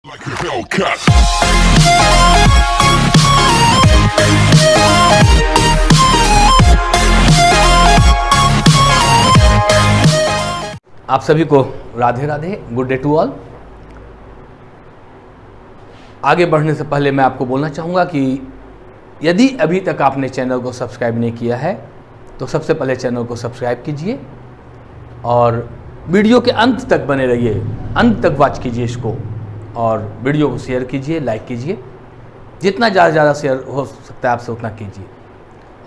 Like a Hellcat. आप सभी को Radhe Radhe, good day to all. आगे बढ़ने से पहले मैं आपको बोलना चाहूँगा कि यदि अभी तक आपने चैनल को सब्सक्राइब नहीं किया है तो सबसे पहले चैनल को सब्सक्राइब कीजिए और वीडियो के अंत तक बने रहिए, अंत तक वॉच कीजिए इसको और वीडियो को शेयर कीजिए, लाइक कीजिए, जितना ज़्यादा शेयर हो सकता है आपसे उतना कीजिए।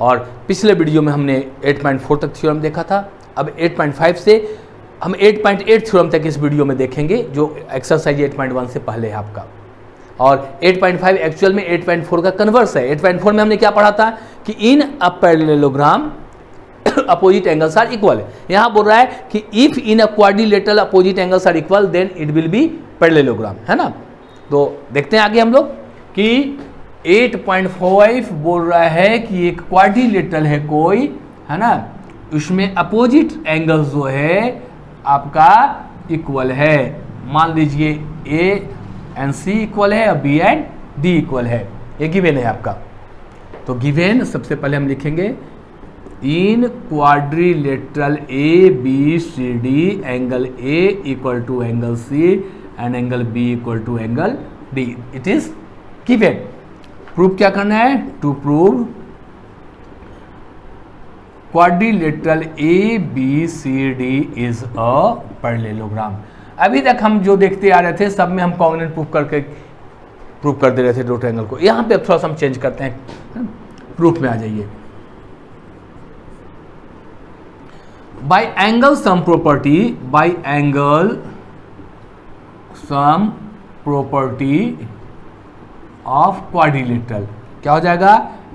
और पिछले वीडियो में हमने 8.4 तक थ्योरम देखा था, अब 8.5 से हम 8.8 थ्योरम तक इस वीडियो में देखेंगे, जो एक्सरसाइज 8.1 से पहले है आपका। और 8.5 एक्चुअल में 8.4 का कन्वर्स है। 8.4 में हमने क्या पढ़ा था कि in a parallelogram opposite angles are equal. यहाँ बोल रहा है कि if in a quadrilateral opposite angles are equal then it will be parallelogram, है ना। तो देखते हैं आगे हम लोग कि 8.5 बोल रहा है कि एक क्वाड्रिलेटरल है कोई, है ना, उसमें अपोजिट एंगल्स जो है आपका इक्वल है। मान लीजिए ए एंड सी इक्वल है और बी एंड डी इक्वल है, ये गिवन है आपका। तो गिवन सबसे पहले हम लिखेंगे in quadrilateral A B C D angle A equal to angle C and angle B equal to angle D, it is given. Prove क्या करना है? To prove quadrilateral A B C D is a parallelogram. अभी तक हम जो देखते आ रहे थे सब में हम कॉन्ग्रुएंट प्रूव कर दे रहे थे दो एंगल को। यहाँ पे थोड़ा सा हम चेंज करते हैं, प्रूफ में आ जाइए। By angle sum property, by angle sum property of quadrilateral क्या हो जाएगा?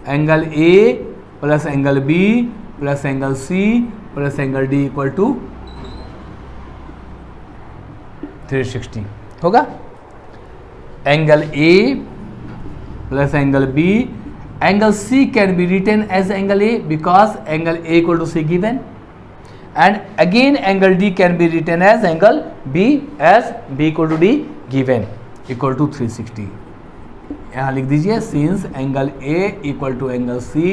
Angle A plus angle B plus angle C plus angle D equal to 360 होगा। Angle A plus angle B, angle C can be written as angle A because angle A equal to C given, and again angle D can be written as angle B as B equal to D given equal to 360। यहाँ लिख दीजिए since angle A equal to angle C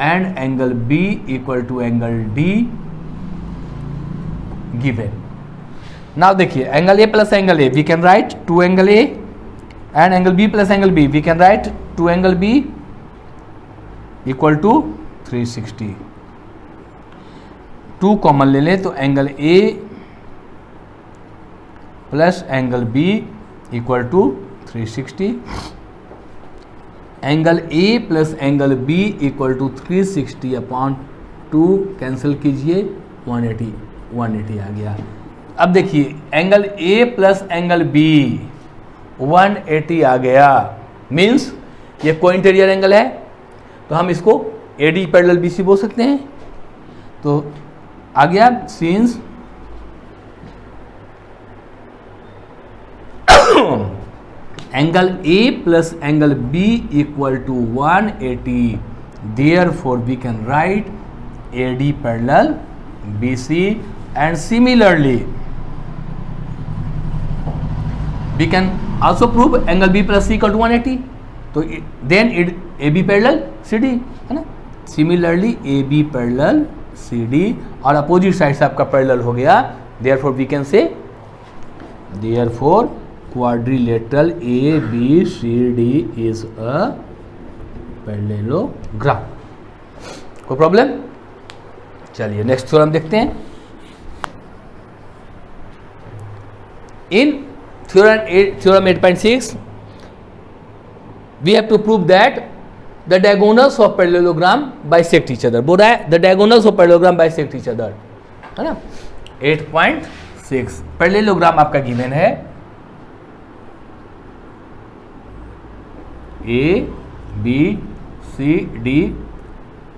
and angle B equal to angle D given। now देखिए angle A plus angle A we can write 2 angle A and angle B plus angle B we can write 2 angle B equal to 360। 2 common ले लें तो angle A plus angle B equal to 360। Angle A plus angle B equal to 360 upon 2 cancel कीजिए, 180 आ गया। अब देखिए angle A plus angle B 180 आ गया, मीन्स ये कोइंटेरियर एंगल है, तो हम इसको A D parallel B C बोल सकते हैं। तो आ गया since angle A plus angle B equal to 180, therefore we can write A D parallel B C and similarly we can also prove angle B plus C equal to 180, तो then it A B parallel C D, है ना। Similarly A B parallel C D और opposite side से आपका parallel हो गया, therefore we can say therefore quadrilateral A B C D is a parallelogram. कोई problem? चलिए नेक्स्ट थ्योरम देखते हैं। In theorem 8.6 we have to prove that the diagonals of parallelogram bisect each other। बोल रहा है the diagonals of parallelogram bisect each other, है ना। 8.6 parallelogram आपका गिवन है A B C D,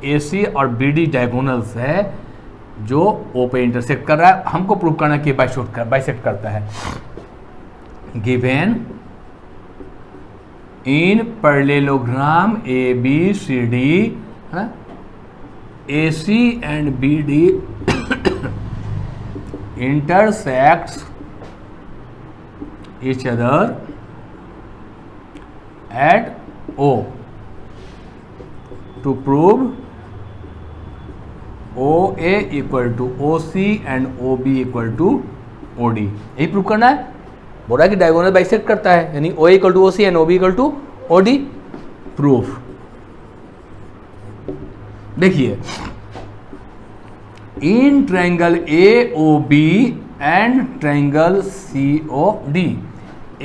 A सी और बी डी डायगोनल्स है जो ओ पे इंटरसेक्ट कर रहा है। हमको प्रूव करना कि बाइसेक्ट करता है। Given in parallelogram A B C D, A C and B D intersects each other at O to prove OA equal to OC and OB equal to OD। यही prove करना है। बोल रहा है कि डायगोनल बाइसेक्ट करता है, यानी OA equal to OC and OB equal to OD। Proof देखिए, in triangle AOB and triangle COD,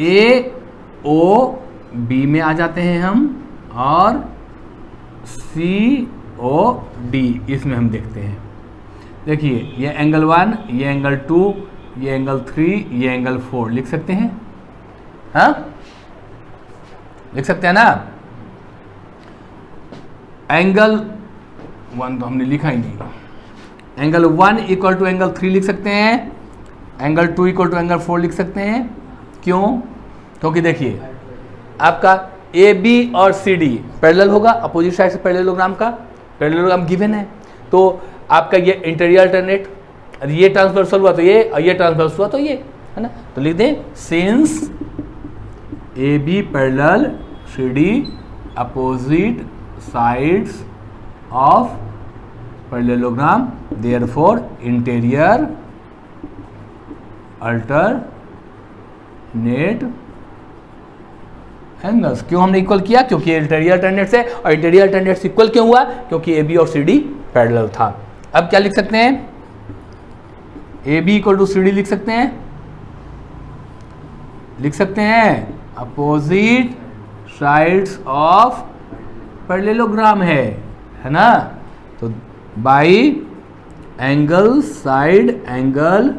AOB में आ जाते हैं हम और COD इसमें हम देखते हैं। देखिए, ये एंगल 1, ये एंगल 2, ये एंगल 3, ये एंगल 4 लिख सकते हैं। हाँ, लिख सकते हैं ना। एंगल 1 तो हमने लिखा ही नहीं। एंगल 1 इक्वल टू एंगल 3 लिख सकते हैं, एंगल 2 इक्वल टू एंगल 4 लिख सकते हैं। क्यों? क्योंकि देखिए, आपका AB और CD पैरेलल होगा, अपोजिट साइड से पैरेललोग्राम का पैरेललोग्राम गिवन है। तो आपका ये इंटीरियर अल्टरनेट, ये ट्रांसवर्सल हुआ तो ये, और ये ट्रांसवर्स हुआ तो ये, है ना। तो लिख दें, since AB parallel CD opposite sides of parallelogram, therefore interior alternate angles. क्यों हमने इक्वल किया? क्योंकि इंटीरियर अल्टरनेट से, और इंटीरियर अल्टरनेट से इक्वल क्यों हुआ? क्योंकि AB और CD पैरेलल था। अब क्या लिख सकते हैं? AB इक्वल टू CD लिख सकते हैं, लिख सकते हैं अपोजिट साइड्स ऑफ पैरेललोग्राम है ना। तो by angle side angle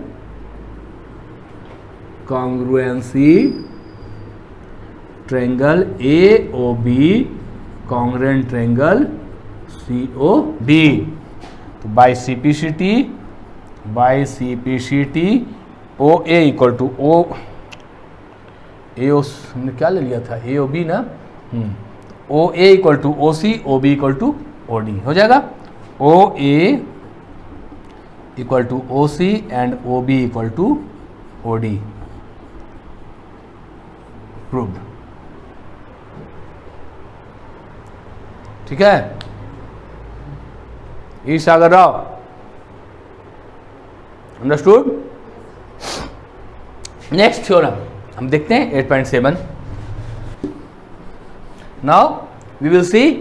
congruency triangle AOB congruent triangle COD। तो by CPCT OA equal to हमने क्या ले लिया था? AOB ना। OA equal to OC, OB equal to OD हो जाएगा। OA equal to OC and OB equal to OD proved. ठीक है, E Sagar Rao, understood. Next theorem हम देखते हैं 8.7। Now we will see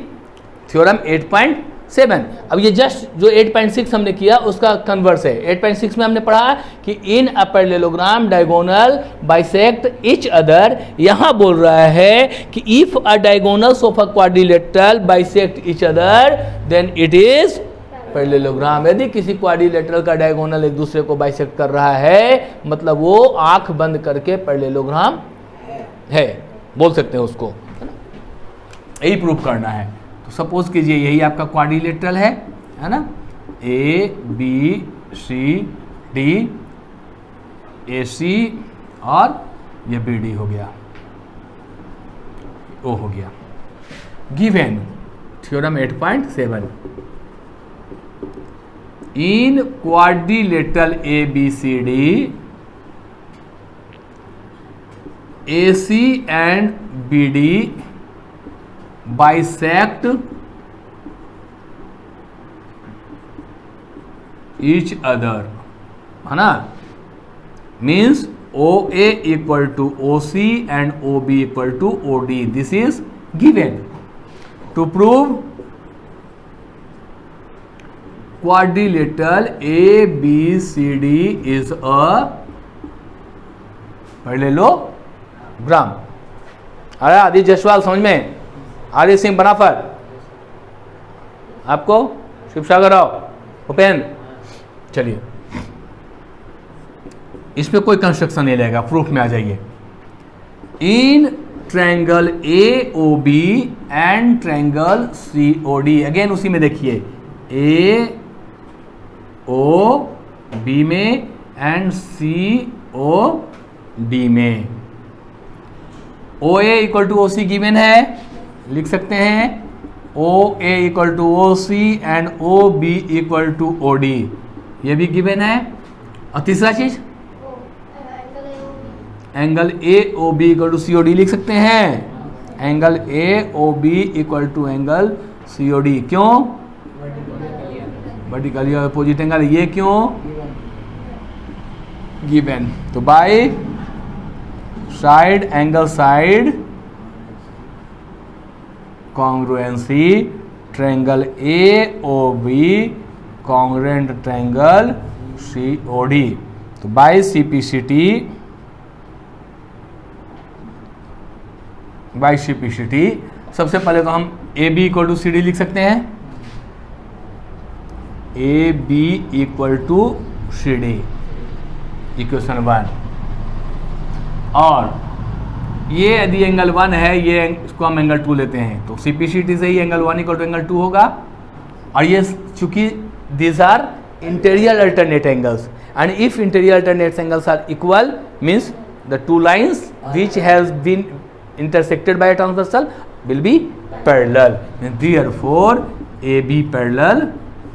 theorem 8.7। अब ये जस्ट जो 8.6 हमने किया उसका कन्वर्स है। 8.6 में हमने पढ़ा कि in a parallelogram diagonal bisect each other. यहां बोल रहा है कि if a diagonals of a quadrilateral bisect each other then it is parallelogram. यदि किसी क्वाड्रिलेटरल का डायगोनल एक दूसरे को बाइसेक्ट कर रहा है, मतलब वो आंख बंद करके पैरेललोग्राम है, बोल सकते हैं उसको, यही प्रूव करना है। तो सपोज कीजिए यही आपका क्वाड्रिलेटरल है ना, ABCD, AC और ये BD हो गया, O हो गया। Given theorem 8.7, in quadrilateral ABCD AC and BD bisect each other, है ना। Means OA equal to OC and OB equal to OD। This is given. To prove quadrilateral ABCD is a parallelogram. अरे आदित्य जसवाल समझ में, आदित्य सिंह बनाफर, आपको शिव सागर राव, उपेंद्र। चलिए, इसमें कोई construction नहीं रहेगा, प्रूफ में आ जाइए। In triangle AOB and triangle COD, again उसी में देखिए, AOB में एंड COD में। OA equal to OC given है, लिख सकते हैं OA equal to OC and OB equal to OD, ये भी गिवन है। और तीसरा चीज angle A O B equal to C O D लिख सकते हैं। Angle A O B equal to angle C O D. क्यों? Vertically opposite angle. ये क्यों? गिवन। तो by side angle side congruency triangle A O B congruent triangle C O D. तो by CPCT सबसे पहले तो हम A B equal to C D लिख सकते हैं। A B equal to C D equation 1। और ये यदि एंगल 1 है, ये इसको हम एंगल 2 लेते हैं, तो सीपीसीटी से ही एंगल 1 इक्वल टू एंगल 2 होगा। और ये चूंकि these are interior alternate angles, and if interior alternate angles are equal means the two lines which has been intersected by a transversal will be parallel, therefore AB parallel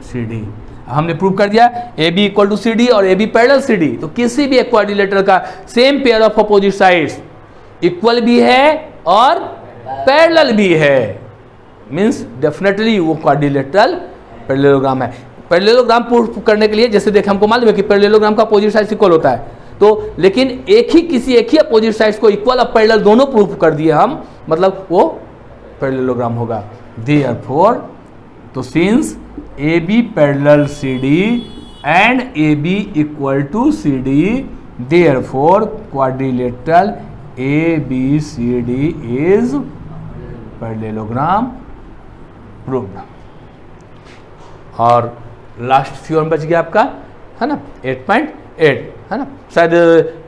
CD। हमने prove कर दिया AB equal to CD और AB parallel CD। तो किसी भी एक quadrilateral का same pair of opposite sides equal भी है और पैरेलल भी है, मीन्स डेफिनेटली वो क्वाड्रिलेटरल पैरेललोग्राम है। पैरेललोग्राम प्रूफ करने के लिए जैसे देखें, हमको मालूम है कि पैरेललोग्राम का अपोजिट साइड्स इक्वल होता है, तो लेकिन एक ही अपोजिट साइड्स को इक्वल और पैरेलल दोनों प्रूफ कर दिए हम, मतलब वो पैरेललोग्राम होगा। देयरफॉर तो since AB parallel CD and AB equal to CD, therefore quadrilateral ABCD is parallelogram proved. और लास्ट थ्योरम बच गया आपका, है ना, 8.8, है ना। शायद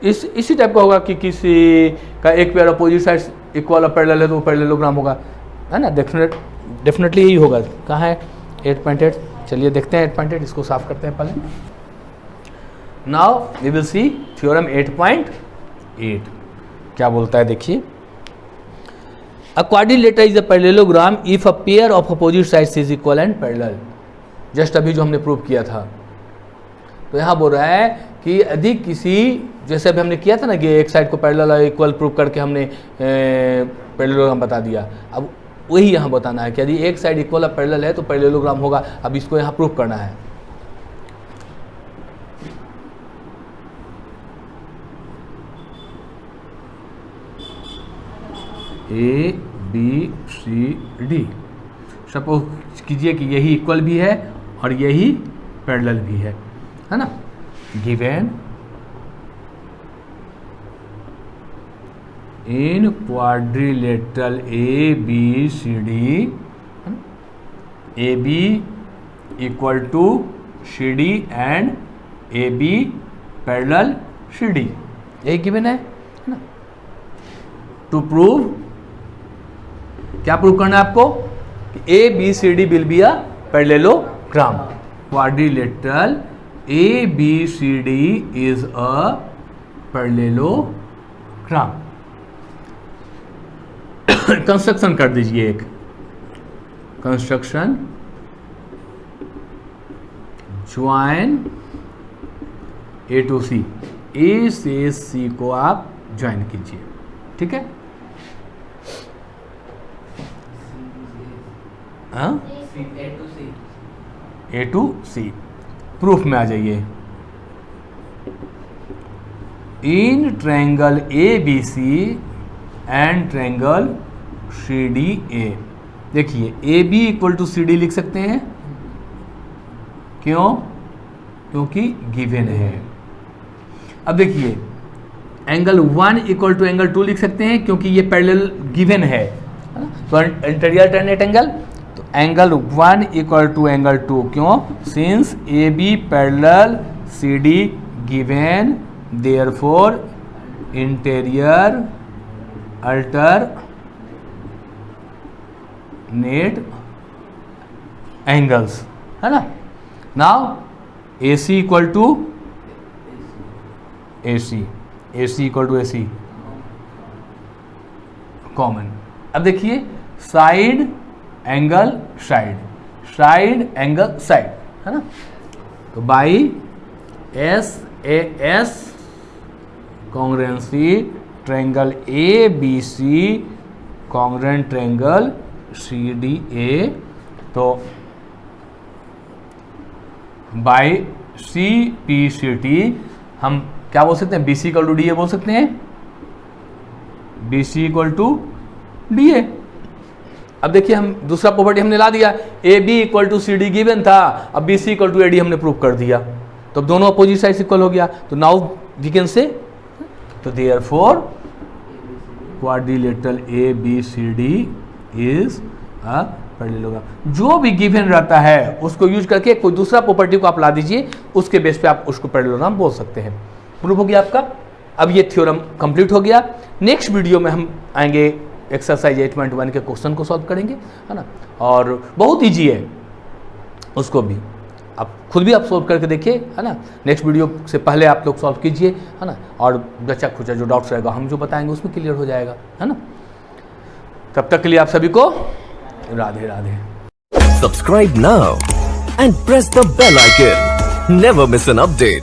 इसी टाइप का होगा कि किसी का एक पेयर अपोजिट साइड्स इक्वल और पैरेलल है तो वो पैरेललोग्राम होगा, है ना। डेफिनेटली यही होगा। कहाँ है 8.8? चलिए देखते हैं 8.8, इसको साफ करते हैं पहले। Now we will see theorem 8.8 क्या बोलता है, देखिए। A quadrilateral is a parallelogram if a pair of opposite sides is equal and parallel. Just अभी जो हमने प्रूव किया था, तो यहाँ बोल रहा है कि यदि किसी, जैसे अभी हमने किया था ना कि एक साइड को पैरेलल और इक्वल प्रूव करके हमने पैरेललोग्राम बता दिया, अब वही यहाँ बताना है कि यदि एक साइड इक्वल और पैरेलल है तो पैरेललोग्राम होगा। अब इसको यहाँ प्रूव करना है। A B C D, suppose कीजिए कि यही इक्वल भी है और यही पैरेलल भी है ना। Given in quadrilateral A B C D, A B equal to C D and A B parallel C D, यही गिवन है ना। टू प्रूव, क्या प्रूव करना है आपको? A B C D will be a parallelogram. Quadrilateral A B C D is a parallelogram. Construction कर दीजिए एक, construction join A to C, A से सी को आप ज्वाइन कीजिए, ठीक है। ए टू सी प्रूफ में आ जाइए। In triangle A B C and triangle C D A, देखिए A B equal to C D लिख सकते हैं। क्यों? क्योंकि गिवन है। अब देखिए एंगल 1 इक्वल टू एंगल 2 लिख सकते हैं क्योंकि ये पैरेलल गिवन है। तो इंटीरियर अल्टरनेट एंगल, तो एंगल 1 इक्वल टू एंगल 2, क्यों? Since A B parallel C D given, therefore interior alternate angles, है ना। Now A C equal to A C, A C equal to A C common. अब देखिए side angle side, side angle side, है ना। तो by S A S congruency triangle A B C congruent triangle C D A, तो by C P C T हम क्या बोल सकते हैं, B C equal to D A बोल सकते हैं, B C equal to D A. अब देखिए हम दूसरा प्रॉपर्टी हमने ला दिया, A B equal to C D given था, अब B C equal to A D हमने प्रूव कर दिया, तो दोनों अपोजिट साइड इक्वल हो गया, तो नाउ वी कैन से, तो therefore quadrilateral A B C D is a parallelogram. जो भी गिवन रहता है उसको यूज करके कोई दूसरा प्रॉपर्टी को आप ला दीजिए, उसके बेस पे आप उसको पैरेललोग्राम बोल सकते हैं। प्रूफ हो गया आपका। अब ये थ्योरम कंप्लीट हो गया। नेक्स्ट वीडियो में हम आएंगे एक्सरसाइज 8.1 के क्वेश्चन को सॉल्व करेंगे, है ना, और बहुत ईजी है, उसको भी आप खुद भी आप सॉल्व करके देखिए, है ना। नेक्स्ट वीडियो से पहले आप लोग सॉल्व कीजिए, है ना, और बचा खुचा जो डाउट्स रहेगा हम जो बताएंगे उसमें क्लियर हो जाएगा, है ना। तब तक के लिए आप सभी को Radhe Radhe. Subscribe now and press the bell icon. Never miss an update.